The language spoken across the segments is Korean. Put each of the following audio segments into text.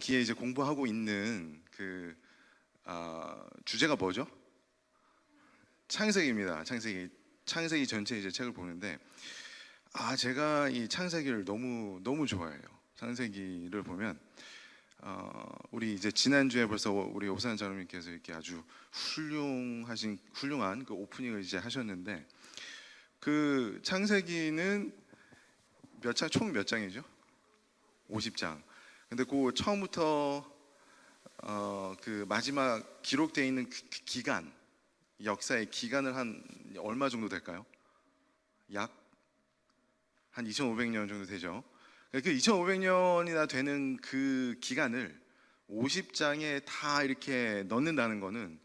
기회에 이제 공부하고 있는 주제가 뭐죠? 창세기입니다. 창세기 전체 이제 책을 보는데 제가 이 창세기를 너무 좋아해요. 창세기를 보면 우리 이제 지난주에 벌써 우리 오산 장로님께서 이렇게 아주 훌륭한 그 오프닝을 이제 하셨는데, 그 창세기는 총 몇 장이죠? 50장. 근데 그 처음부터 그 마지막 기록되어 있는 기간, 역사의 기간을 한 얼마 정도 될까요? 약 한 2500년 정도 되죠. 그 2500년이나 되는 그 기간을 50장에 다 이렇게 넣는다는 거는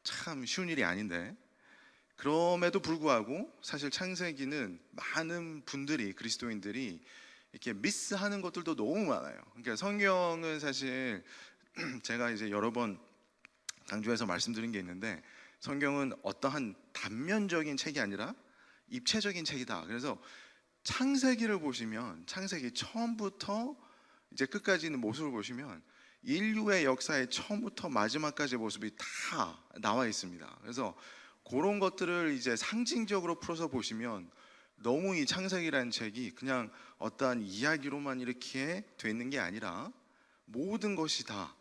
참 쉬운 일이 아닌데, 그럼에도 불구하고 사실 창세기는 많은 분들이, 그리스도인들이 이렇게 미스하는 것들도 너무 많아요. 그러니까 성경은 사실 제가 이제 여러 번 강조해서 말씀드린 게 있는데, 성경은 어떠한 단면적인 책이 아니라 입체적인 책이다. 그래서 창세기를 보시면, 창세기 처음부터 이제 끝까지 있는 모습을 보시면 인류의 역사의 처음부터 마지막까지의 모습이 다 나와 있습니다. 그래서 그런 것들을 이제 상징적으로 풀어서 보시면 너무 이 창세기라는 책이 그냥 어떠한 이야기로만 이렇게 돼 있는 게 아니라 모든 것이 다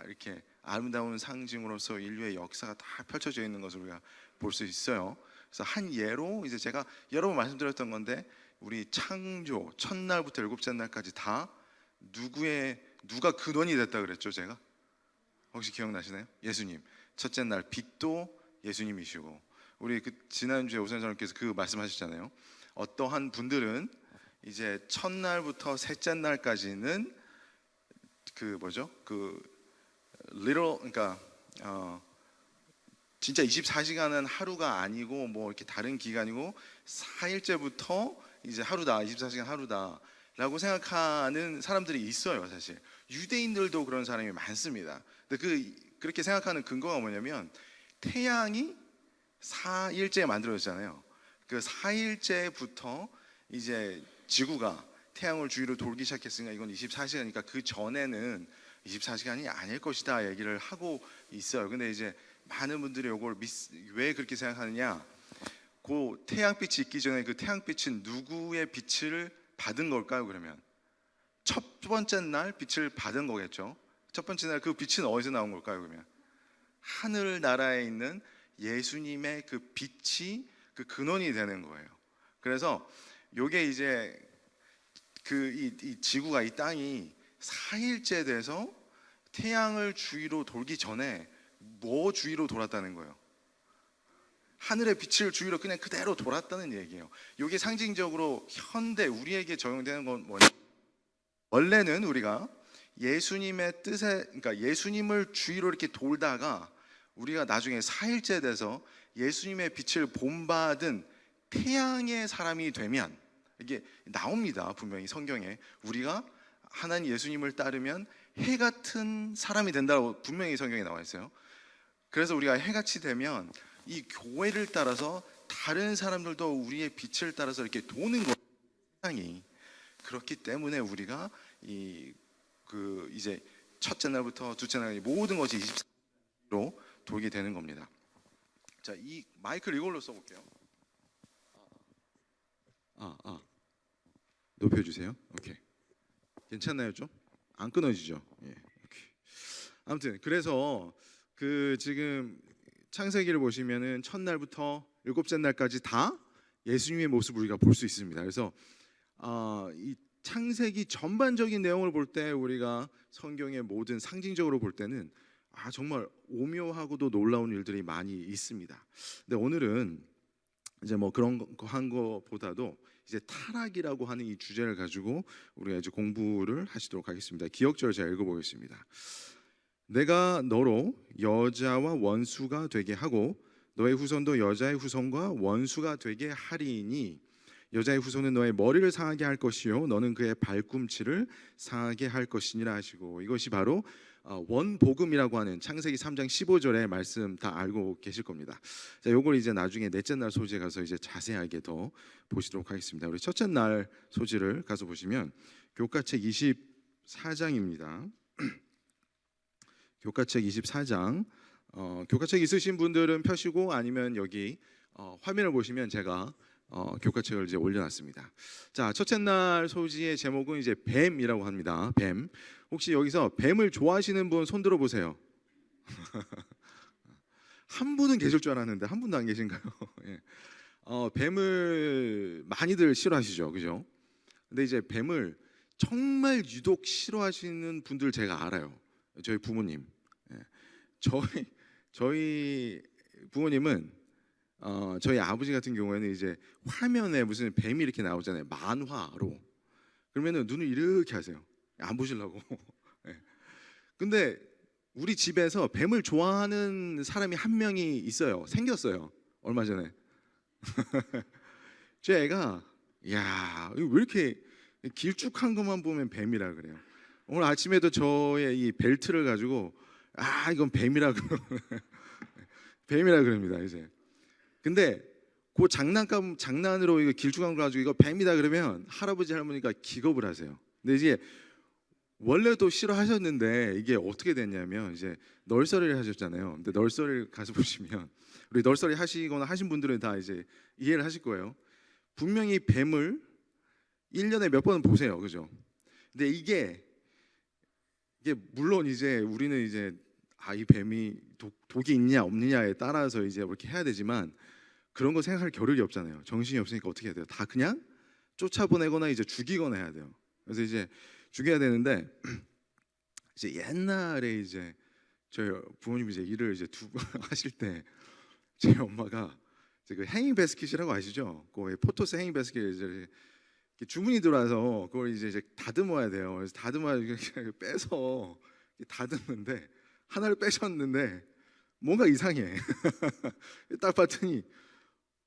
이렇게 아름다운 상징으로서 인류의 역사가 다 펼쳐져 있는 것을 우리가 볼 수 있어요. 그래서 한 예로 이제 제가 여러 번 말씀드렸던 건데, 우리 창조 첫날부터 일곱째 날까지 다 누가 근원이 됐다 그랬죠? 제가 혹시 기억나시나요? 예수님. 첫째 날 빛도 예수님이시고, 우리 그 지난주에 오선 장로님께서 그 말씀하셨잖아요. 어떠한 분들은 이제 첫날부터 셋째 날까지는 그러니까 진짜 24시간은 하루가 아니고 뭐 이렇게 다른 기간이고, 4일째부터 이제 하루다, 24시간 하루다 라고 생각하는 사람들이 있어요. 사실 유대인들도 그런 사람이 많습니다. 근데 그렇게 생각하는 근거가 뭐냐면, 태양이 4일째에 만들어졌잖아요. 그 4일째부터 이제 지구가 태양을 주위로 돌기 시작했으니까 이건 24시간이니까 그 전에는 24시간이 아닐 것이다 얘기를 하고 있어요. 근데 이제 많은 분들이 이걸 왜 그렇게 생각하느냐, 그 태양빛이 있기 전에 그 태양빛은 누구의 빛을 받은 걸까요? 그러면 첫 번째 날 빛을 받은 거겠죠. 첫 번째 날 그 빛은 어디서 나온 걸까요? 그러면 하늘 나라에 있는 예수님의 그 빛이 그 근원이 되는 거예요. 그래서 요게 이제 이 지구가, 이 땅이 4일째 돼서 태양을 주위로 돌기 전에 뭐 주위로 돌았다는 거예요? 하늘의 빛을 주위로 그냥 그대로 돌았다는 얘기예요. 이게 상징적으로 현대 우리에게 적용되는 건 뭐냐? 원래는 우리가 예수님의 뜻에, 그러니까 예수님을 주위로 이렇게 돌다가 우리가 나중에 4일째 돼서 예수님의 빛을 본받은 태양의 사람이 되면, 이게 나옵니다. 분명히 성경에 우리가 하나님 예수님을 따르면 해 같은 사람이 된다고 분명히 성경에 나와 있어요. 그래서 우리가 해같이 되면 이 교회를 따라서 다른 사람들도 우리의 빛을 따라서 이렇게 도는 거예요. 세상이. 그렇기 때문에 우리가 이제 첫째 날부터 둘째 날 모든 것이 24시로 돌게 되는 겁니다. 자, 이 마이크를 이걸로 써볼게요. 높여주세요. 오케이. 괜찮나요? 좀 안 끊어지죠? 예. 오케이. 아무튼 그래서 지금 창세기를 보시면은 첫날부터 일곱째 날까지 다 예수님의 모습을 우리가 볼 수 있습니다. 그래서 이 창세기 전반적인 내용을 볼 때, 우리가 성경의 모든 상징적으로 볼 때는 정말 오묘하고도 놀라운 일들이 많이 있습니다. 근데 오늘은 이제 뭐 그런 거 한 거보다도 이제 타락이라고 하는 이 주제를 가지고 우리가 이제 공부를 하시도록 하겠습니다. 기억절 제가 읽어보겠습니다. 내가 너로 여자와 원수가 되게 하고 너의 후손도 여자의 후손과 원수가 되게 하리니, 여자의 후손은 너의 머리를 상하게 할 것이요 너는 그의 발꿈치를 상하게 할 것이니라 하시고, 이것이 바로 원복음이라고 하는 창세기 3장 15절의 말씀 다 알고 계실 겁니다. 자, 요걸 이제 나중에 넷째 날 소지에 가서 이제 자세하게 더 보시도록 하겠습니다. 우리 첫째 날 소지를 가서 보시면 교과책 24장입니다. 교과책 24장. 교과책 있으신 분들은 펴시고 아니면 여기 화면을 보시면 제가 교과책을 이제 올려놨습니다. 자, 첫째 날 소지의 제목은 이제 뱀이라고 합니다. 뱀. 혹시 여기서 뱀을 좋아하시는 분 손 들어 보세요. 한 분은 계실 줄 알았는데 한 분도 안 계신가요? 예. 뱀을 많이들 싫어하시죠, 그죠? 근데 이제 뱀을 정말 유독 싫어하시는 분들 제가 알아요. 저희 부모님. 예. 저희 부모님은 저희 아버지 같은 경우에는 이제 화면에 무슨 뱀이 이렇게 나오잖아요, 만화로. 그러면은 눈을 이렇게 하세요. 안 보시려고. 예. 근데 우리 집에서 뱀을 좋아하는 사람이 한 명이 있어요. 생겼어요. 얼마 전에. 제 애가 야, 왜 이렇게 길쭉한 것만 보면 뱀이라 그래요. 오늘 아침에도 저의 이 벨트를 가지고 이건 뱀이라 뱀이라 그럽니다 이제. 근데 그 장난으로 이거 길쭉한 거 가지고 이거 뱀이다 그러면 할아버지 할머니가 기겁을 하세요. 근데 이제 원래도 싫어하셨는데 이게 어떻게 됐냐면 이제 널서리를 하셨잖아요. 근데 널서리를 가서 보시면 우리 널서리 하시거나 하신 분들은 다 이제 이해를 하실 거예요. 분명히 뱀을 1년에 몇 번은 보세요, 그죠? 근데 이게 물론 이제 우리는 이제 이 뱀이 독이 있냐 없느냐에 따라서 이제 이렇게 해야 되지만 그런 거 생각할 겨를이 없잖아요. 정신이 없으니까 어떻게 해야 돼요? 다 그냥 쫓아보내거나 이제 죽이거나 해야 돼요. 그래서 이제 죽여야 되는데 이제 옛날에 이제 저희 부모님이 이제 일을 이제 하실 때 제 엄마가 이제 그 행잉 바스켓이라고 아시죠? 그 포토스 행잉 바스켓 이제 주문이 들어와서 그걸 이제 다듬어야 돼요. 그래서 빼서 다듬는데 하나를 빼셨는데 뭔가 이상해. 딱 봤더니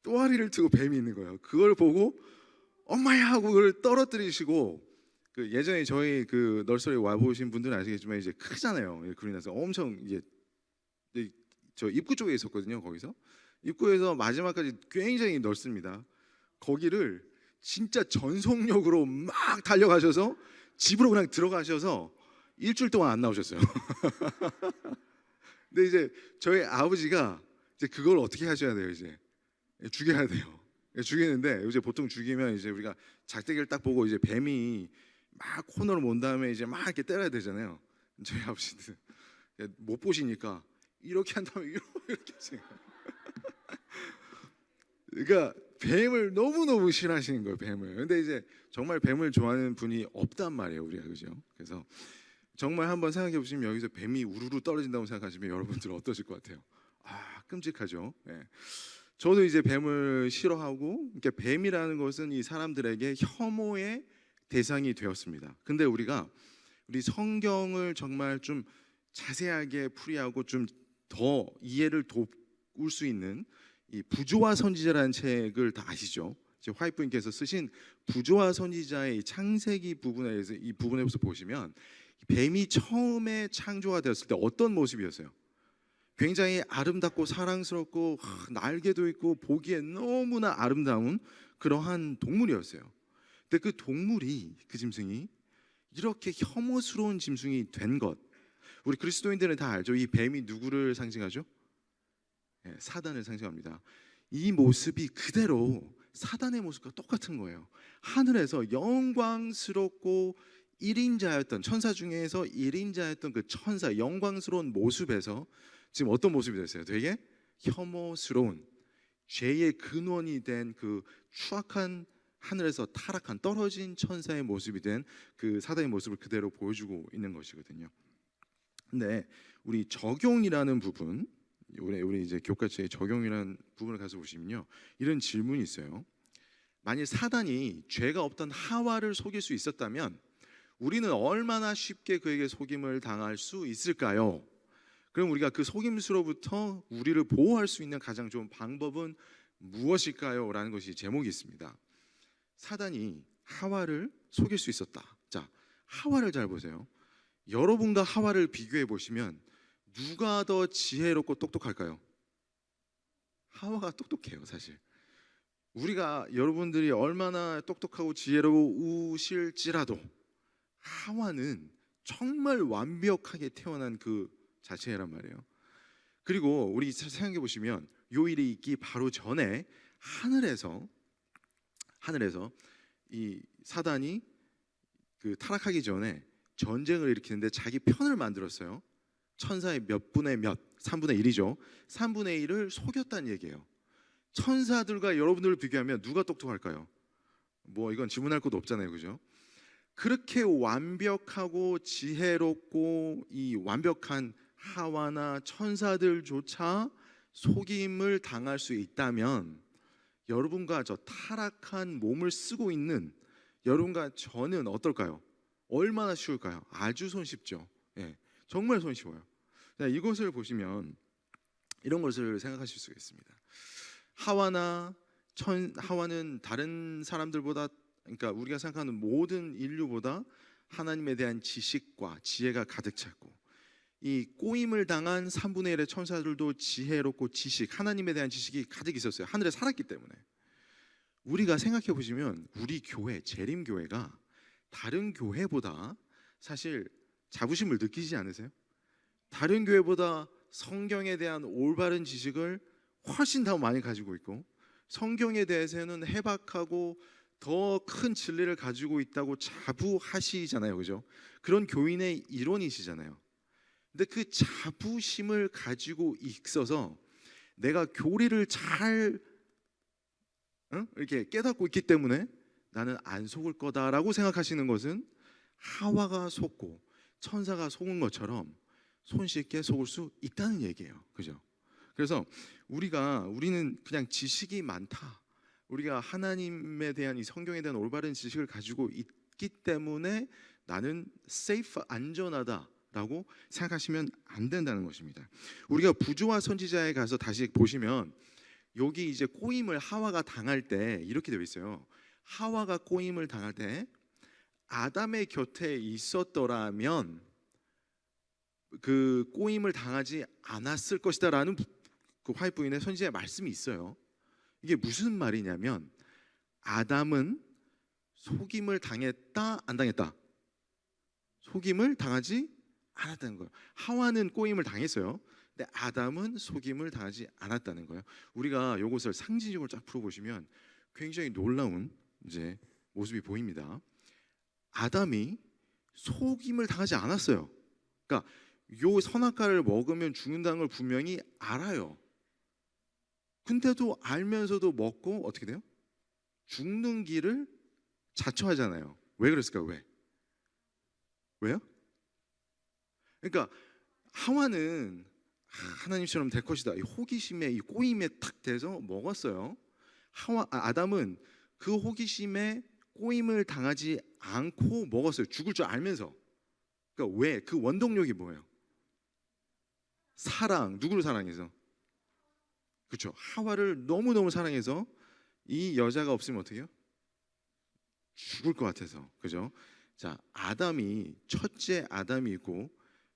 또아리를 트고 뱀이 있는 거예요. 그걸 보고 엄마야 하고 그걸 떨어뜨리시고, 그 예전에 저희 그 널서리 와 보신 분들은 아시겠지만 이제 크잖아요. 그로 인해서 엄청 이제 저 입구 쪽에 있었거든요. 거기서 입구에서 마지막까지 굉장히 넓습니다. 거기를 진짜 전속력으로 막 달려가셔서 집으로 그냥 들어가셔서 일주일 동안 안 나오셨어요. 근데 이제 저희 아버지가 이제 그걸 어떻게 하셔야 돼요? 이제 죽여야 돼요. 죽이는데 이제 보통 죽이면 이제 우리가 작대기를 딱 보고 이제 뱀이 막 코너로 몬 다음에 이제 막 이렇게 때려야 되잖아요. 저희 아버지는 못 보시니까 이렇게 한 다음에 이렇게 하세요. 그러니까 뱀을 너무너무 싫어하시는 거예요, 뱀을. 근데 이제 정말 뱀을 좋아하는 분이 없단 말이에요, 우리가. 그죠? 그래서 정말 한번 생각해 보시면 여기서 뱀이 우르르 떨어진다고 생각하시면 여러분들 어떠실 것 같아요? 끔찍하죠. 예. 저도 이제 뱀을 싫어하고, 그러니까 뱀이라는 것은 이 사람들에게 혐오의 대상이 되었습니다. 근데 우리 성경을 정말 좀 자세하게 풀이하고 좀 더 이해를 돕을 수 있는 이 부조화 선지자라는 책을 다 아시죠? 화이트님께서 쓰신 부조화 선지자의 창세기 부분에서 이 부분에서 보시면 뱀이 처음에 창조가 되었을 때 어떤 모습이었어요? 굉장히 아름답고 사랑스럽고 날개도 있고 보기에 너무나 아름다운 그러한 동물이었어요. 근데 그 동물이, 그 짐승이 이렇게 혐오스러운 짐승이 된 것, 우리 그리스도인들은 다 알죠. 이 뱀이 누구를 상징하죠? 사단을 상징합니다. 이 모습이 그대로 사단의 모습과 똑같은 거예요. 하늘에서 영광스럽고 1인자였던 천사 중에서 1인자였던 그 천사, 영광스러운 모습에서 지금 어떤 모습이 됐어요? 되게 혐오스러운, 죄의 근원이 된 그 추악한, 하늘에서 타락한 떨어진 천사의 모습이 된 그 사단의 모습을 그대로 보여주고 있는 것이거든요. 근데 우리 적용이라는 부분, 우리 이제 교과서의 적용이라는 부분을 가서 보시면요, 이런 질문이 있어요. 만일 사단이 죄가 없던 하와를 속일 수 있었다면 우리는 얼마나 쉽게 그에게 속임을 당할 수 있을까요? 그럼 우리가 그 속임수로부터 우리를 보호할 수 있는 가장 좋은 방법은 무엇일까요? 라는 것이 제목이 있습니다. 사단이 하와를 속일 수 있었다. 자, 하와를 잘 보세요. 여러분과 하와를 비교해 보시면 누가 더 지혜롭고 똑똑할까요? 하와가 똑똑해요, 사실. 우리가 여러분들이 얼마나 똑똑하고 지혜로우실지라도 하와는 정말 완벽하게 태어난 그 자체란 말이에요. 그리고 우리 생각해 보시면 요 일이 있기 바로 전에 하늘에서 이 사단이 그 타락하기 전에 전쟁을 일으키는데 자기 편을 만들었어요. 천사의 몇 분의 몇, 3분의 1이죠. 3분의 1을 속였다는 얘기예요. 천사들과 여러분들을 비교하면 누가 똑똑할까요? 뭐 이건 질문할 것도 없잖아요, 그죠? 그렇게 완벽하고 지혜롭고 이 완벽한 하와나 천사들조차 속임을 당할 수 있다면 여러분과 저 타락한 몸을 쓰고 있는 여러분과 저는 어떨까요? 얼마나 쉬울까요? 아주 손쉽죠. 예, 정말 손쉬워요. 이것을 보시면 이런 것을 생각하실 수가 있습니다. 하와는 다른 사람들보다, 그러니까 우리가 생각하는 모든 인류보다 하나님에 대한 지식과 지혜가 가득 찼고, 이 꼬임을 당한 3분의 1의 천사들도 지혜롭고 하나님에 대한 지식이 가득 있었어요. 하늘에 살았기 때문에. 우리가 생각해 보시면 우리 교회, 재림교회가 다른 교회보다 사실 자부심을 느끼지 않으세요? 다른 교회보다 성경에 대한 올바른 지식을 훨씬 더 많이 가지고 있고, 성경에 대해서는 해박하고 더 큰 진리를 가지고 있다고 자부하시잖아요, 그죠? 그런 교인의 일원이시잖아요. 근데 그 자부심을 가지고 있어서 내가 교리를 잘 이렇게 깨닫고 있기 때문에 나는 안 속을 거다라고 생각하시는 것은 하와가 속고 천사가 속은 것처럼 손쉽게 속을 수 있다는 얘기예요, 그죠? 그래서 우리는 그냥 지식이 많다, 우리가 하나님에 대한 이 성경에 대한 올바른 지식을 가지고 있기 때문에 나는 세이프, 안전하다라고 생각하시면 안 된다는 것입니다. 우리가 부조와 선지자에 가서 다시 보시면 여기 이제 꼬임을 하와가 당할 때 이렇게 되어 있어요. 하와가 꼬임을 당할 때 아담의 곁에 있었더라면 그 꼬임을 당하지 않았을 것이다라는 그 화해 부인의 선지자의 말씀이 있어요. 이게 무슨 말이냐면 아담은 속임을 당했다, 안 당했다? 속임을 당하지 않았다는 거예요. 하와는 꼬임을 당했어요. 근데 아담은 속임을 당하지 않았다는 거예요. 우리가 이것을 상징적으로 쫙 풀어보시면 굉장히 놀라운 이제 모습이 보입니다. 아담이 속임을 당하지 않았어요. 그러니까 요 선악과를 먹으면 죽는다는 걸 분명히 알아요. 근데도 알면서도 먹고 어떻게 돼요? 죽는 길을 자처하잖아요. 왜 그랬을까요? 왜요? 그러니까 하와는 하나님처럼 될 것이다, 이 호기심에, 이 꼬임에 탁 돼서 먹었어요. 아담은 그 호기심에 꼬임을 당하지 않고 먹었어요. 죽을 줄 알면서. 그러니까 왜? 그 원동력이 뭐예요? 사랑. 누구를 사랑해서? 그렇죠. 하와를 너무너무 사랑해서 이 여자가 없으면 어떻게 해요? 죽을 것 같아서. 그죠? 자, 아담이, 첫째 아담이 있고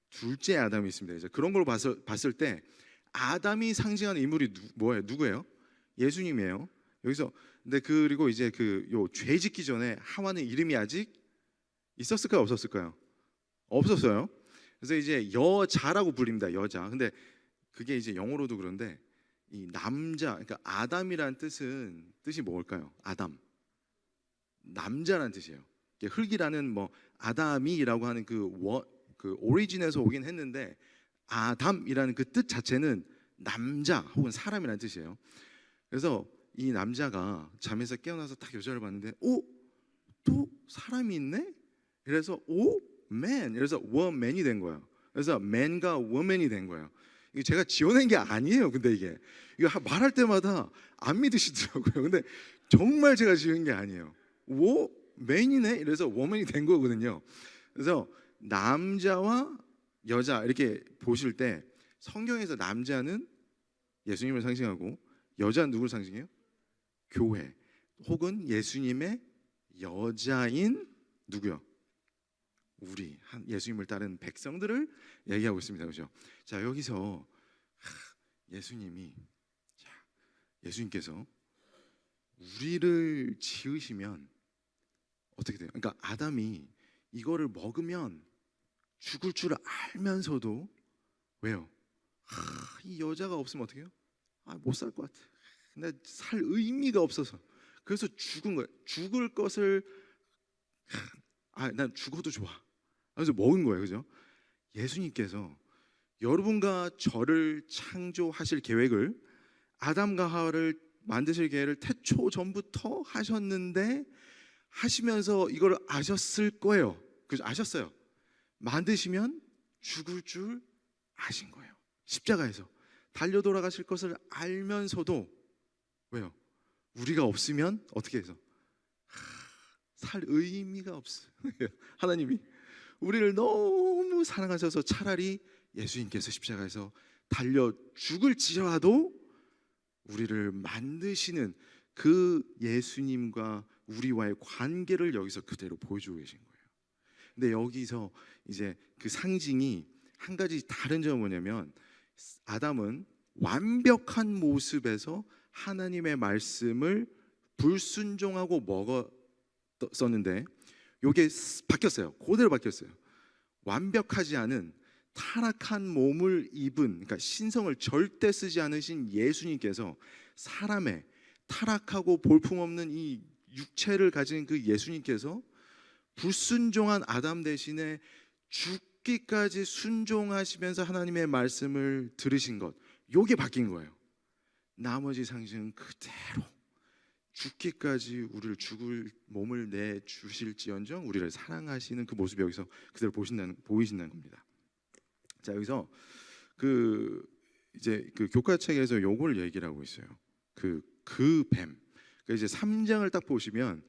둘째 아담이 있습니다. 이제 그런 걸 봤을 때 아담이 상징하는 인물이 뭐예요? 누구예요? 예수님이에요. 여기서 근데 그리고 이제 죄 짓기 전에 하와는 이름이 아직 있었을까요? 없었을까요? 없었어요. 그래서 이제 여자라고 불립니다. 여자. 근데 그게 이제 영어로도 그런데 이 남자, 그러니까 아담이란 뜻이 뭘까요? 아담. 남자란 뜻이에요. 흙이라는 뭐 아담이라고 하는 그 오리진에서 오긴 했는데 아담이라는 그 뜻 자체는 남자 혹은 사람이라는 뜻이에요. 그래서 이 남자가 잠에서 깨어나서 딱 여자를 봤는데 또 사람이 있네? 그래서 man, 그래서 woman이 된 거예요. 그래서 man과 woman이 된 거예요. 이게 제가 지어낸 게 아니에요. 근데 이거 말할 때마다 안 믿으시더라고요. 근데 정말 제가 지은 게 아니에요. man이네? 이래서 woman이 된 거거든요. 그래서 남자와 여자 이렇게 보실 때 성경에서 남자는 예수님을 상징하고 여자는 누구를 상징해요? 교회 혹은 예수님의 여자인 누구요? 우리 예수님을 따른 백성들을 얘기하고 있습니다. 그렇죠? 자, 여기서 예수님께서 우리를 지으시면 어떻게 돼요? 그러니까 아담이 이거를 먹으면 죽을 줄 알면서도 왜요? 이 여자가 없으면 어떻게 해요? 못 살 것 같아. 나 살 의미가 없어서. 그래서 죽은 거예요. 죽을 것을 난 죽어도 좋아. 그래서 먹은 거예요. 그죠? 예수님께서 여러분과 저를 창조하실 계획을, 아담과 하와를 만드실 계획을 태초 전부터 하셨는데, 하시면서 이걸 아셨을 거예요. 그죠? 아셨어요. 만드시면 죽을 줄 아신 거예요. 십자가에서 달려 돌아가실 것을 알면서도, 왜요? 우리가 없으면 어떻게 해서 살 의미가 없어요. 하나님이 우리를 너무 사랑하셔서 차라리 예수님께서 십자가에서 달려 죽을지라도 우리를 만드시는 그 예수님과 우리와의 관계를 여기서 그대로 보여주고 계신 거예요. 근데 여기서 이제 그 상징이 한 가지 다른 점은 뭐냐면, 아담은 완벽한 모습에서 하나님의 말씀을 불순종하고 먹었었는데, 이게 바뀌었어요. 그대로 바뀌었어요. 완벽하지 않은 타락한 몸을 입은, 그러니까 신성을 절대 쓰지 않으신 예수님께서 사람의 타락하고 볼품없는 이 육체를 가진 그 예수님께서 불순종한 아담 대신에 죽기까지 순종하시면서 하나님의 말씀을 들으신 것, 요게 바뀐 거예요. 나머지 상징은 그대로 죽기까지 우리를 죽을 몸을 내 주실지언정 우리를 사랑하시는 그 모습이 여기서 그대로 보이신다는 겁니다. 자, 여기서 이제 그 교과책에서 요걸 얘기를 하고 있어요. 그 뱀. 그러니까 이제 3장을 딱 보시면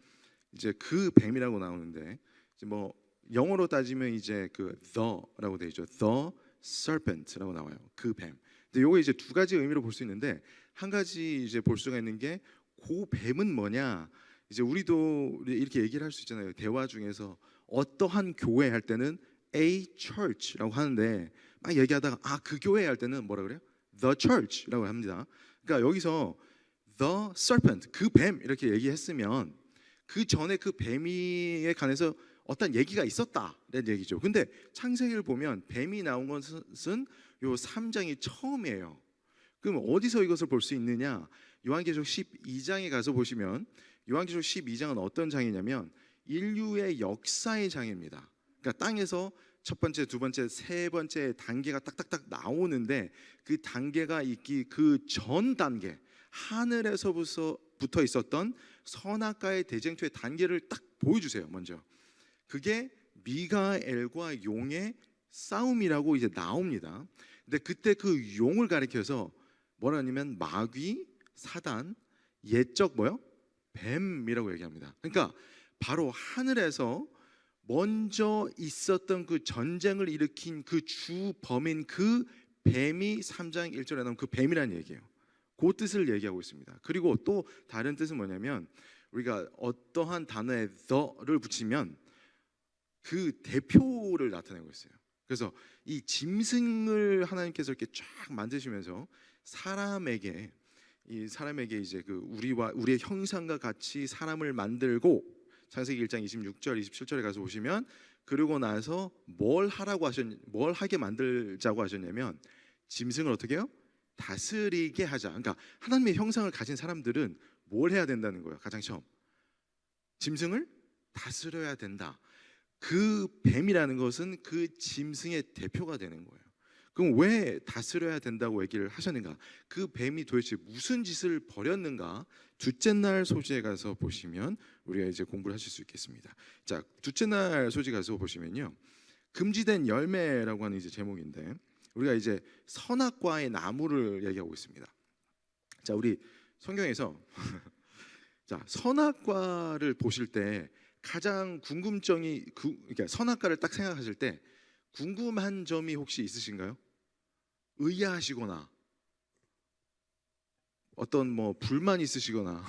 이제 그 뱀이라고 나오는데, 이제 뭐 영어로 따지면 이제 그 the라고 되어 있죠. the serpent라고 나와요. 그 뱀. 근데 요거 이제 두 가지 의미로 볼 수 있는데, 한 가지 이제 볼 수가 있는 게, 그 뱀은 뭐냐? 이제 우리도 이렇게 얘기를 할 수 있잖아요. 대화 중에서 어떠한 교회 할 때는 a church라고 하는데, 막 얘기하다가 그 교회 할 때는 뭐라 그래요? the church라고 합니다. 그러니까 여기서 the serpent, 그 뱀 이렇게 얘기했으면 그 전에 그 뱀이에 관해서 어떤 얘기가 있었다는 얘기죠. 근데 창세기를 보면 뱀이 나온 것은 요 3장이 처음이에요. 그럼 어디서 이것을 볼 수 있느냐? 요한계시록 12장에 가서 보시면, 요한계시록 12장은 어떤 장이냐면 인류의 역사의 장입니다. 그러니까 땅에서 첫 번째, 두 번째, 세 번째 단계가 딱딱딱 나오는데, 그 단계가 있기 그 전 단계, 하늘에서부터 있었던 선악과의 대쟁투의 단계를 딱 보여주세요. 먼저 그게 미가엘과 용의 싸움이라고 이제 나옵니다. 근데 그때 그 용을 가리켜서 뭐라 하냐면 마귀, 사단, 옛적 뱀이라고 얘기합니다. 그러니까 바로 하늘에서 먼저 있었던 그 전쟁을 일으킨 그 주범인 그 뱀이 3장 1절에 나온 그 뱀이라는 얘기예요. 그 뜻을 얘기하고 있습니다. 그리고 또 다른 뜻은 뭐냐면, 우리가 어떠한 단어에 the를 붙이면 그 대표를 나타내고 있어요. 그래서 이 짐승을 하나님께서 이렇게 쫙 만드시면서 사람에게 이제 그 우리의 형상과 같이 사람을 만들고, 창세기 1장 26절 27절에 가서 보시면, 그러고 나서 뭘 하게 만들자고 하셨냐면, 짐승을 어떻게 해요? 다스리게 하자. 그러니까 하나님의 형상을 가진 사람들은 뭘 해야 된다는 거예요? 가장 처음 짐승을 다스려야 된다. 그 뱀이라는 것은 그 짐승의 대표가 되는 거예요. 그럼 왜 다스려야 된다고 얘기를 하셨는가? 그 뱀이 도대체 무슨 짓을 벌였는가? 둘째 날 소지에 가서 보시면 우리가 이제 공부를 하실 수 있겠습니다. 자, 둘째 날 소지 가서 보시면요, 금지된 열매라고 하는 이제 제목인데, 우리가 이제 선악과의 나무를 얘기하고 있습니다. 자, 우리 성경에서 자, 선악과를 보실 때 가장 궁금증이 그러니까 선악과를 딱 생각하실 때 궁금한 점이 혹시 있으신가요? 의아하시거나 어떤 불만 있으시거나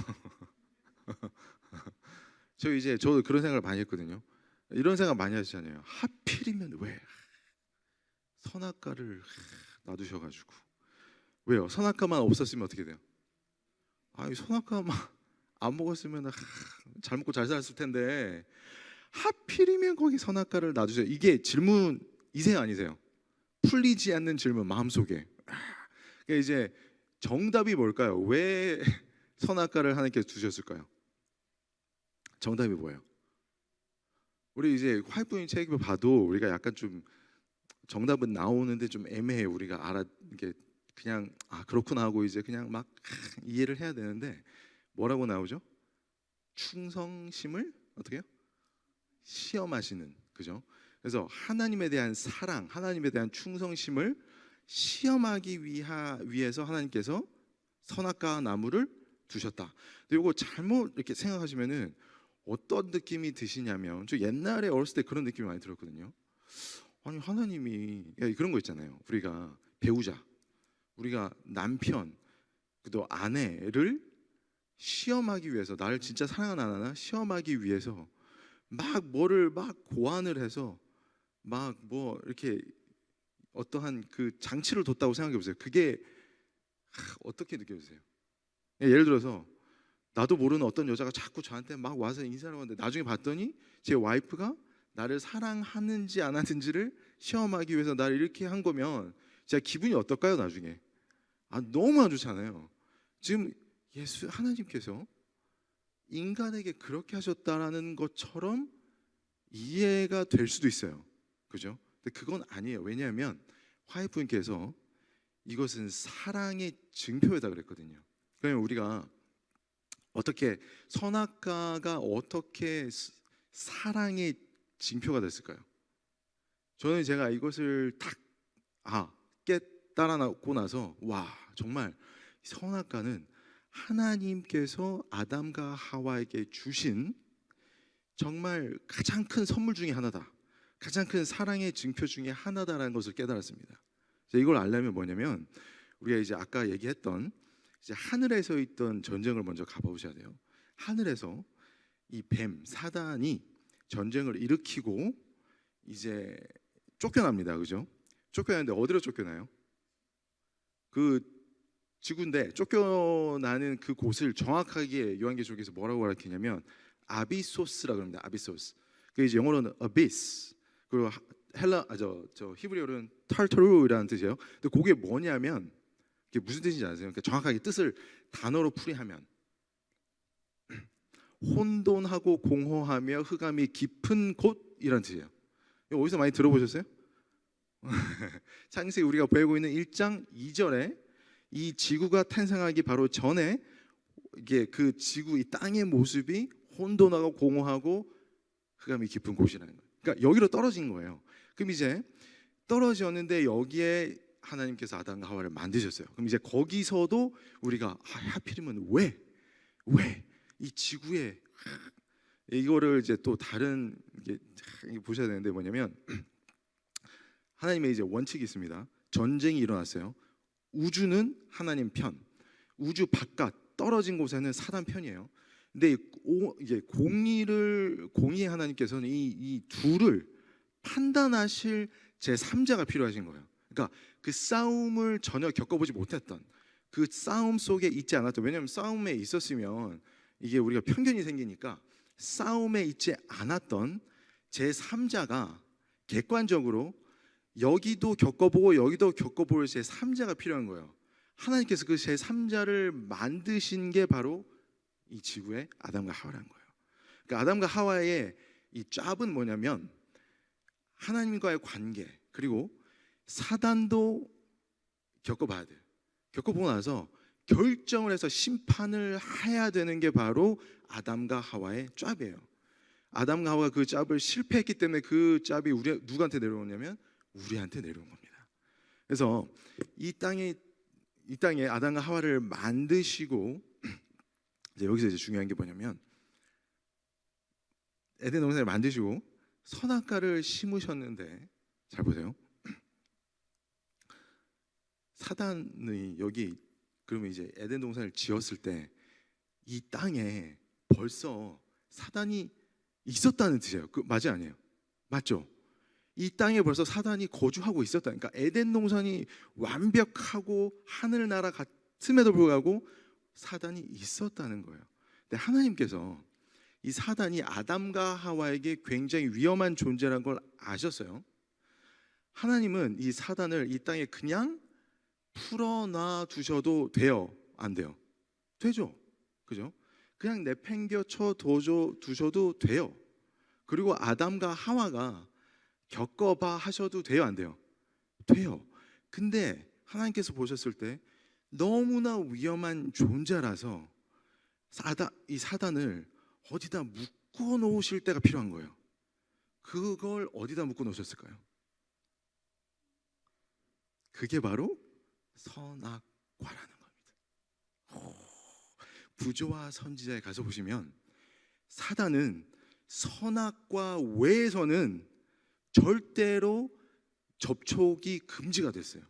저도 그런 생각을 많이 했거든요. 이런 생각 많이 하시잖아요. 하필이면 왜 선악과를 놔두셔가지고, 왜요? 선악과만 없었으면 어떻게 돼요? 선악과만 안 먹었으면 잘 먹고 잘 살았을 텐데 하필이면 거기 선악과를 놔두세요. 이게 질문이세요, 아니세요? 풀리지 않는 질문 마음속에. 그러니까 이제 정답이 뭘까요? 왜 선악과를 하나님께서 두셨을까요? 정답이 뭐예요? 우리 이제 화이트인 책을 봐도 우리가 약간 좀 정답은 나오는데 좀 애매해. 우리가 이게 그냥 그렇구나 하고 이제 그냥 막 이해를 해야 되는데 뭐라고 나오죠? 충성심을 어떻게 해요? 시험하시는, 그죠? 그래서 하나님에 대한 사랑, 하나님에 대한 충성심을 시험하기 위해서 하나님께서 선악과 나무를 두셨다. 근데 이거 잘못 이렇게 생각하시면은 어떤 느낌이 드시냐면, 저 옛날에 어렸을 때 그런 느낌이 많이 들었거든요. 아니 하나님이 그런 거 있잖아요. 우리가 배우자, 우리가 남편, 또 아내를 시험하기 위해서, 나를 진짜 사랑하나 안 하나 시험하기 위해서 막 뭐를 막 고안을 해서 막 뭐 이렇게 어떠한 그 장치를 뒀다고 생각해 보세요. 그게 어떻게 느껴지세요? 예를 들어서 나도 모르는 어떤 여자가 자꾸 저한테 막 와서 인사를 하는데 나중에 봤더니 제 와이프가 나를 사랑하는지 안 하는지를 시험하기 위해서 나를 이렇게 한 거면 제가 기분이 어떨까요? 나중에 너무 안 좋잖아요. 지금 하나님께서 인간에게 그렇게 하셨다라는 것처럼 이해가 될 수도 있어요. 그죠? 근데 그건 아니에요. 왜냐하면 화이프님께서 이것은 사랑의 증표이다 그랬거든요. 그러면 우리가 어떻게 선악과가 어떻게 사랑의 징표가 됐을까요? 저는 제가 이것을 딱 깨달아고 나서 와, 정말 선악과는 하나님께서 아담과 하와에게 주신 정말 가장 큰 선물 중에 하나다, 가장 큰 사랑의 증표 중에 하나다라는 것을 깨달았습니다. 이걸 알려면 뭐냐면 우리가 이제 아까 얘기했던 이제 하늘에서 있던 전쟁을 먼저 가보셔야 돼요. 하늘에서 이 뱀 사단이 전쟁을 일으키고 이제 쫓겨납니다. 그죠? 쫓겨나는데 어디로 쫓겨나요? 그 지구인데 쫓겨나는 그 곳을 정확하게 요한계시록에서 뭐라고 가르치냐면 아비소스라고 합니다. 아비소스. 그 이제 영어로는 abyss. 그리고 저 히브리어로는 탈타루라는 뜻이에요. 근데 그게 뭐냐면 그게 무슨 뜻인지 아세요? 그러니까 정확하게 뜻을 단어로 풀이하면 혼돈하고 공허하며 흑암이 깊은 곳이라는 뜻이에요. 이거 어디서 많이 들어보셨어요? 창세기 우리가 배우고 있는 1장 2절에 이 지구가 탄생하기 바로 전에 이게 그 지구, 이 땅의 모습이 혼돈하고 공허하고 흑암이 깊은 곳이라는 거예요. 그러니까 여기로 떨어진 거예요. 그럼 이제 떨어졌는데 여기에 하나님께서 아담과 하와를 만드셨어요. 그럼 이제 거기서도 우리가 하필이면 왜 이 지구에 이거를 이제 또 다른 이게 보셔야 되는데 뭐냐면 하나님의 이제 원칙이 있습니다. 전쟁이 일어났어요. 우주는 하나님 편, 우주 바깥 떨어진 곳에는 사단 편이에요. 근데 이제 공의의 하나님께서는 이 둘을 판단하실 제 3자가 필요하신 거예요. 그러니까 그 싸움을 전혀 겪어보지 못했던, 그 싸움 속에 있지 않았던, 왜냐하면 싸움에 있었으면 이게 우리가 편견이 생기니까 싸움에 있지 않았던 제 3자가 객관적으로 여기도 겪어보고 여기도 겪어볼 제 3자가 필요한 거예요. 하나님께서 그 제 3자를 만드신 게 바로 이 지구의 아담과 하와라는 거예요. 그러니까 아담과 하와의 이 짭은 뭐냐면 하나님과의 관계, 그리고 사단도 겪어봐야 돼요. 겪어보고 나서 결정을 해서 심판을 해야 되는 게 바로 아담과 하와의 짭이에요. 아담과 하와가 그 짭을 실패했기 때문에 그 짭이 누구한테 내려오냐면 우리한테 내려온 겁니다. 그래서 이 땅에 아담과 하와를 만드시고 이제 여기서 이제 중요한 게 뭐냐면 에덴 동산을 만드시고 선악과를 심으셨는데 잘 보세요. 사단이 여기 그러면 이제 에덴 동산을 지었을 때 이 땅에 벌써 사단이 있었다는 뜻이에요. 그 맞지 아니에요? 맞죠? 이 땅에 벌써 사단이 거주하고 있었다. 그러니까 에덴 동산이 완벽하고 하늘나라 같음에도 불구하고 사단이 있었다는 거예요. 근데 하나님께서 이 사단이 아담과 하와에게 굉장히 위험한 존재라는 걸 아셨어요. 하나님은 이 사단을 이 땅에 그냥 풀어놔 두셔도 돼요? 안 돼요? 되죠. 그죠? 그냥 내팽겨쳐 두셔도 돼요. 그리고 아담과 하와가 겪어봐 하셔도 돼요? 안 돼요? 돼요. 근데 하나님께서 보셨을 때 너무나 위험한 존재라서 이 사단을 어디다 묶어 놓으실 때가 필요한 거예요. 그걸 어디다 묶어 놓으셨을까요? 그게 바로 선악과라는 겁니다. 부조와 선지자에 가서 보시면 사단은 선악과 외에서는 절대로 접촉이 금지가 됐어요.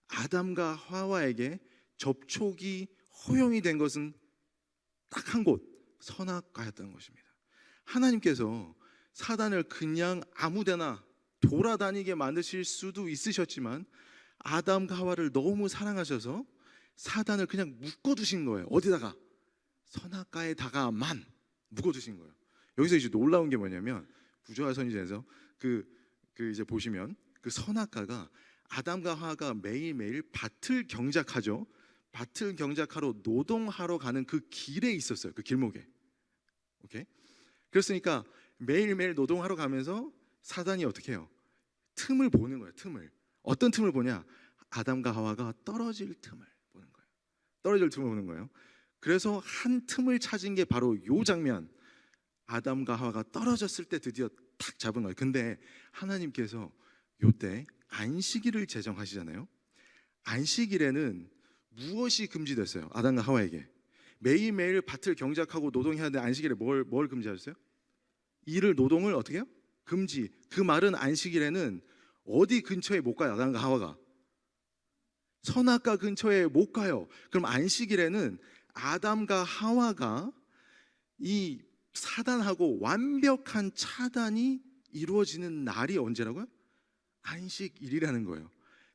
아담과 하와에게 접촉이 허용이 된 것은 딱 한 곳, 선악과였다는 것입니다. 하나님께서 사단을 그냥 아무데나 돌아다니게 만드실 수도 있으셨지만 아담과 하와를 너무 사랑하셔서 사단을 그냥 묶어두신 거예요. 어디다가? 선악과에다가만 묶어두신 거예요. 여기서 이제 놀라운 게 뭐냐면 부조와 선지자에서 이제 보시면 그 선악과가 아담과 하와가 매일매일 밭을 경작하죠. 밭을 경작하러 노동하러 가는 그 길에 있었어요. 그 길목에. 오케이? 그렇으니까 매일매일 노동하러 가면서 사단이 어떻게 해요? 틈을 보는 거예요. 틈을. 어떤 틈을 보냐? 아담과 하와가 떨어질 틈을 보는 거예요. 떨어질 틈을 보는 거예요. 그래서 한 틈을 찾은 게 바로 요 장면. 아담과 하와가 떨어졌을 때 드디어 탁 잡은 거예요. 근데 하나님께서 요때 안식일을 제정하시잖아요. 안식일에는 무엇이 금지됐어요? 아담과 하와에게 매일매일 밭을 경작하고 노동해야 되는 안식일에 뭘 금지하셨어요? 일을 노동을 어떻게 해요? 금지. 그 말은 안식일에는 어디 근처에 못 가요? 아담과 하와가 선악과 근처에 못 가요. 그럼 안식일에는 아담과 하와가 이 사단하고 완벽한 차단이 이루어지는 날이 언제라고요? 안식일이라는 거예요.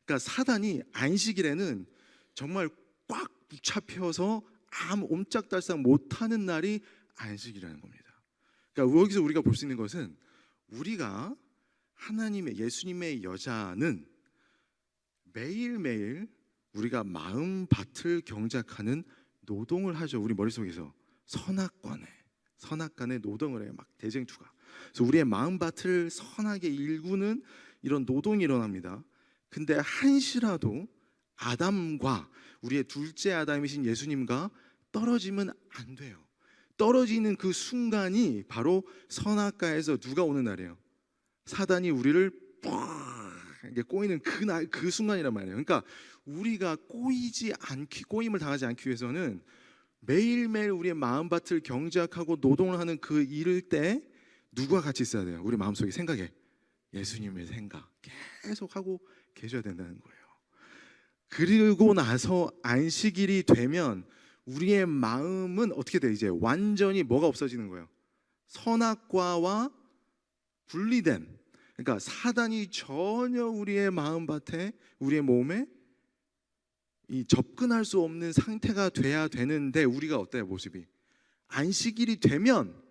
그러니까 사단이 안식일에는 정말 꽉 붙잡혀서 아무 옴짝달싹 못하는 날이 안식이라는 겁니다. 그러니까 여기서 우리가 볼 수 있는 것은 우리가 하나님의 예수님의 여자는 매일매일 우리가 마음밭을 경작하는 노동을 하죠. 우리 머릿속에서 선악간에 노동을 해요. 막 대쟁투가. 그래서 우리의 마음밭을 선하게 일구는 이런 노동이 일어납니다. 근데 한시라도 아담과 우리의 둘째 아담이신 예수님과 떨어지면 안 돼요. 떨어지는 그 순간이 바로 선악과에서 누가 오는 날이에요? 사단이 우리를 이게 꼬이는 그 순간이란 말이에요. 그러니까 우리가 꼬임을 당하지 않기 위해서는 매일매일 우리의 마음밭을 경작하고 노동을 하는 그 일을 때 누가 같이 있어야 돼요? 우리 마음속에 생각에 예수님의 생각 계속 하고 계셔야 된다는 거예요. 그리고 나서 안식일이 되면 우리의 마음은 어떻게 돼? 이제 완전히 뭐가 없어지는 거예요? 선악과와 분리된, 그러니까 사단이 전혀 우리의 마음밭에 우리의 몸에 이 접근할 수 없는 상태가 돼야 되는데 우리가 어때요? 모습이 안식일이 되면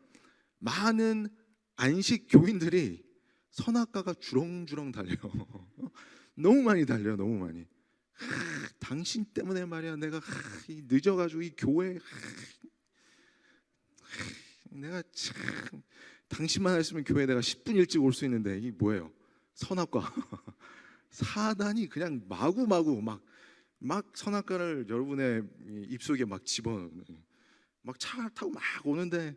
많은 안식 교인들이 선악과가 주렁주렁 달려요. 너무 많이 달려요. 너무 많이. 당신 때문에 말이야 내가 늦어가지고 이 교회 내가 참 당신만 했으면 교회 내가 10분 일찍 올 수 있는데 이게 뭐예요? 선악과. 사단이 그냥 마구마구 막 선악과를 여러분의 입속에 막 집어넣는, 막 차 타고 막 오는데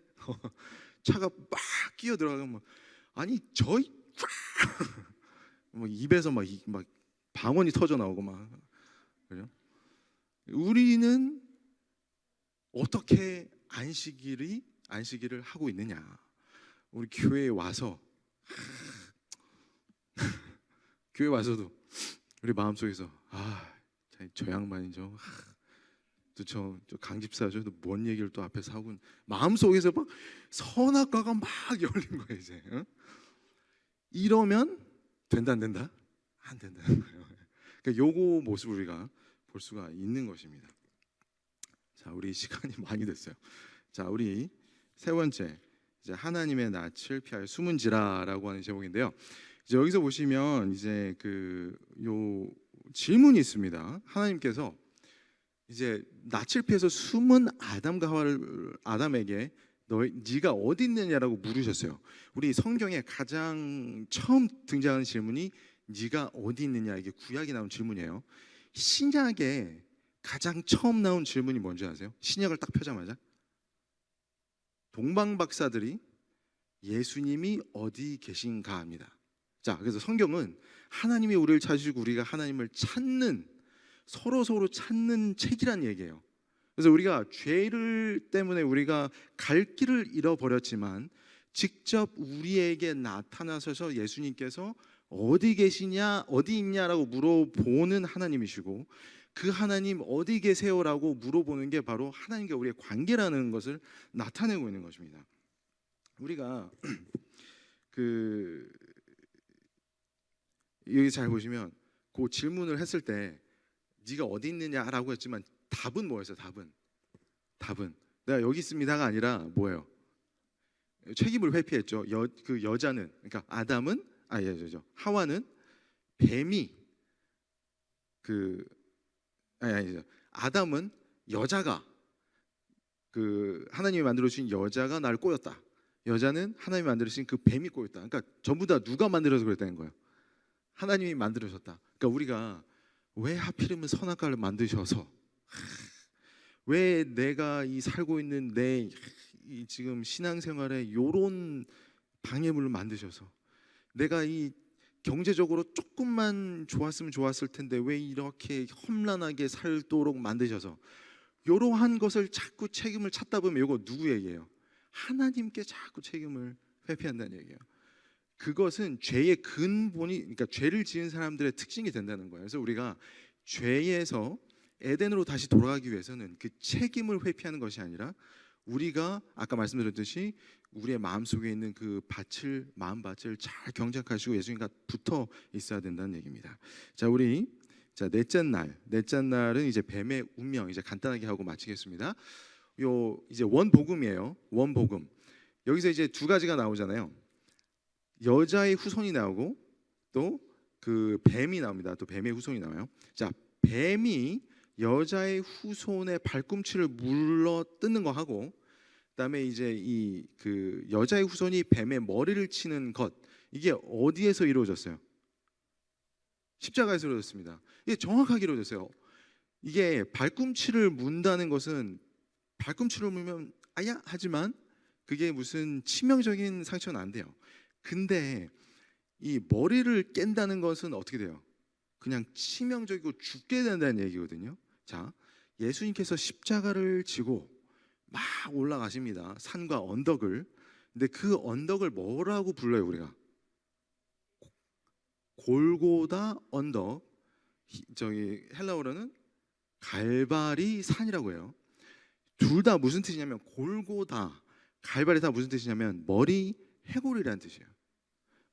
차가 막 끼어 들어가면 아니 저희 막 입에서 막 방언이 터져 나오고 막. 그죠? 우리는 어떻게 안식일을 하고 있느냐? 우리 교회에 와서 교회 와서도 우리 마음속에서 저 양반이죠. 저 강집사죠. 뭔 얘기를 또 앞에서 하고 마음속에서 막 선악과가 막 열린 거예요. 이제 이러면 된다 안 된다? 안 된다는 거예요. 그러니까 요거 모습을 우리가 볼 수가 있는 것입니다. 자, 우리 시간이 많이 됐어요. 자, 우리 세 번째 이제 하나님의 낯을 피하여 숨은지라라고 하는 제목인데요. 이제 여기서 보시면 이제 그 요 질문이 있습니다. 하나님께서 이제 낯을 피해서 숨은 아담과 하와를 아담에게 네가 어디 있느냐라고 물으셨어요. 우리 성경에 가장 처음 등장하는 질문이 네가 어디 있느냐, 이게 구약에 나온 질문이에요. 신약에 가장 처음 나온 질문이 뭔지 아세요? 신약을 딱 펴자마자 동방 박사들이 예수님이 어디 계신가 합니다. 자, 그래서 성경은 하나님이 우리를 찾으시고 우리가 하나님을 찾는, 서로 찾는 책이란 얘기예요. 그래서 우리가 죄를 때문에 우리가 갈 길을 잃어버렸지만 직접 우리에게 나타나셔서 예수님께서 어디 계시냐, 어디 있냐라고 물어보는 하나님이시고, 그 하나님 어디 계세요라고 물어보는 게 바로 하나님과 우리의 관계라는 것을 나타내고 있는 것입니다. 우리가 그 여기 잘 보시면 그 질문을 했을 때 네가 어디 있느냐라고 했지만 답은 뭐였어요? 답은 내가 여기 있습니다가 아니라 뭐예요? 책임을 회피했죠. 그 여자는, 그러니까 아담은, 하와는 뱀이 아담은 여자가, 그 하나님이 만들어 주신 여자가 나를 꼬였다. 여자는 하나님이 만들어 주신 그 뱀이 꼬였다. 그러니까 전부 다 누가 만들어서 그랬다는 거예요? 하나님이 만들으셨다. 그러니까 우리가 왜 하필이면 선악과를 만드셔서, 왜 내가 이 살고 있는 내 이 지금 신앙생활에 요런 방해물을 만드셔서, 내가 이 경제적으로 조금만 좋았으면 좋았을 텐데 왜 이렇게 험난하게 살도록 만드셔서, 이러한 것을 자꾸 책임을 찾다 보면 이거 누구 얘기예요? 하나님께 자꾸 책임을 회피한다는 얘기예요. 그것은 죄의 근본이, 그러니까 죄를 지은 사람들의 특징이 된다는 거예요. 그래서 우리가 죄에서 에덴으로 다시 돌아가기 위해서는 그 책임을 회피하는 것이 아니라 우리가 아까 말씀드렸듯이 우리의 마음속에 있는 그 마음밭을 잘 경작하시고 예수님과 붙어 있어야 된다는 얘기입니다. 자, 우리 넷째 날은 이제 뱀의 운명, 이제 간단하게 하고 마치겠습니다. 요 이제 원복음이에요. 원복음. 여기서 이제 두 가지가 나오잖아요. 여자의 후손이 나오고 또 그 뱀이 나옵니다. 또 뱀의 후손이 나와요. 자, 뱀이 여자의 후손의 발꿈치를 물러 뜯는 거 하고, 그다음에 이제 이 그 여자의 후손이 뱀의 머리를 치는 것, 이게 어디에서 이루어졌어요? 십자가에서 이루어졌습니다. 이게 정확하게 이루어졌어요. 이게 발꿈치를 문다는 것은 발꿈치를 물면 아야 하지만 그게 무슨 치명적인 상처는 안 돼요. 근데 이 머리를 깬다는 것은 어떻게 돼요? 그냥 치명적이고 죽게 된다는 얘기거든요. 자, 예수님께서 십자가를 지고 막 올라가십니다. 산과 언덕을. 근데 그 언덕을 뭐라고 불러요, 우리가? 골고다 언덕. 저기 헬라어로는 갈바리 산이라고 해요. 둘 다 무슨 뜻이냐면, 골고다, 갈바리 다 무슨 뜻이냐면 머리 해골이라는 뜻이에요.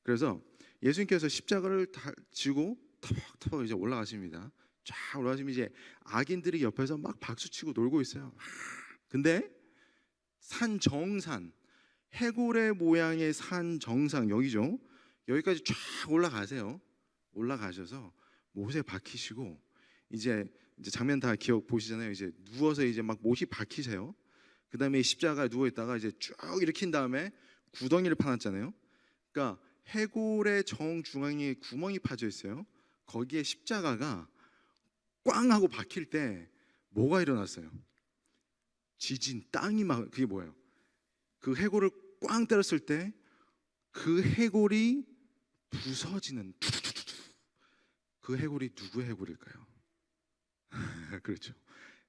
그래서 예수님께서 십자가를 지고 터벅터벅 이제 올라가십니다. 쫙 올라가시면 이제 악인들이 옆에서 막 박수치고 놀고 있어요. 근데 산 정상, 해골의 모양의 산 정상, 여기죠. 여기까지 쫙 올라가세요. 올라가셔서 못에 박히시고, 이제 장면 다 기억 보시잖아요. 이제 누워서 이제 막 못이 박히세요. 그다음에 십자가에 누워 있다가 이제 쭉 일으킨 다음에 구덩이를 파놨잖아요. 그러니까 해골의 정중앙에 구멍이 파져 있어요. 거기에 십자가가 꽝 하고 박힐 때 뭐가 일어났어요? 지진, 땅이 막, 그게 뭐예요? 그 해골을 꽝 때렸을 때 그 해골이 부서지는, 그 해골이 누구의 해골일까요? 그렇죠.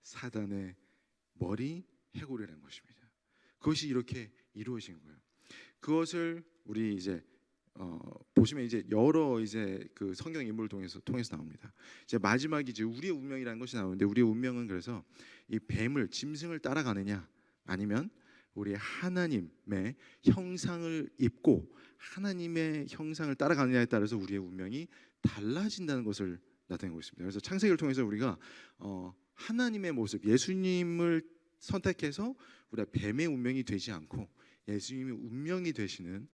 사단의 머리 해골이라는 것입니다. 그것이 이렇게 이루어진 거예요. 그것을 우리 이제 보시면 이제 여러 이제 그 성경 인물을 통해서 나옵니다. 이제 마지막이 이제 우리의 운명이라는 것이 나오는데, 우리의 운명은 그래서 이 뱀을, 짐승을 따라가느냐, 아니면 우리 하나님의 형상을 입고 하나님의 형상을 따라가느냐에 따라서 우리의 운명이 달라진다는 것을 나타내고 있습니다. 그래서 창세기를 통해서 우리가 하나님의 모습, 예수님을 선택해서 우리가 뱀의 운명이 되지 않고 예수님이 운명이 되시는